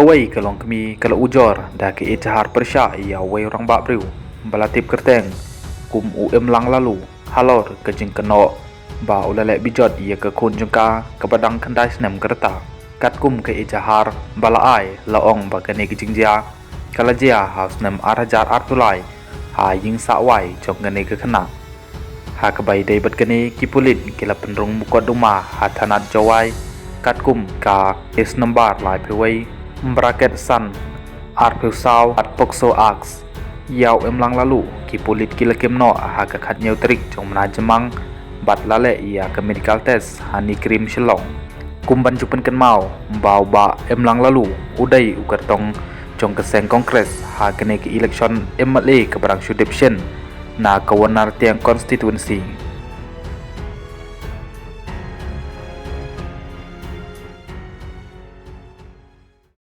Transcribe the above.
Kawai kalong kami kalau ujor dah ke ijahar persya ia wai orang bak briu balatip kerteng kum lang lalu halor kejing keno ba ulalek bijot ia ke kun jengka ke badang kendai senem kereta kat kum ke ijahar balaai laong bagane kejing jia kala jia haus nem arajar artulai ha ying sakwai jong gane ke kena ha kebai dai bat gane kipulit kila penrung mukot rumah ha tanat jawai kat kum ka is nembar lai pewai bracket san arpusau at pokso ax yau lang lalu kipulit kila kemno ha ka khat nyau trik jong mana jemang bat lale ia ke medical test hani krim shelong kumban jupen ken mau bau ba lang lalu udai ukartong jong keseng kongres ha kene ke election MLA ke barang sudipsyen na kawanar tiang konstituensi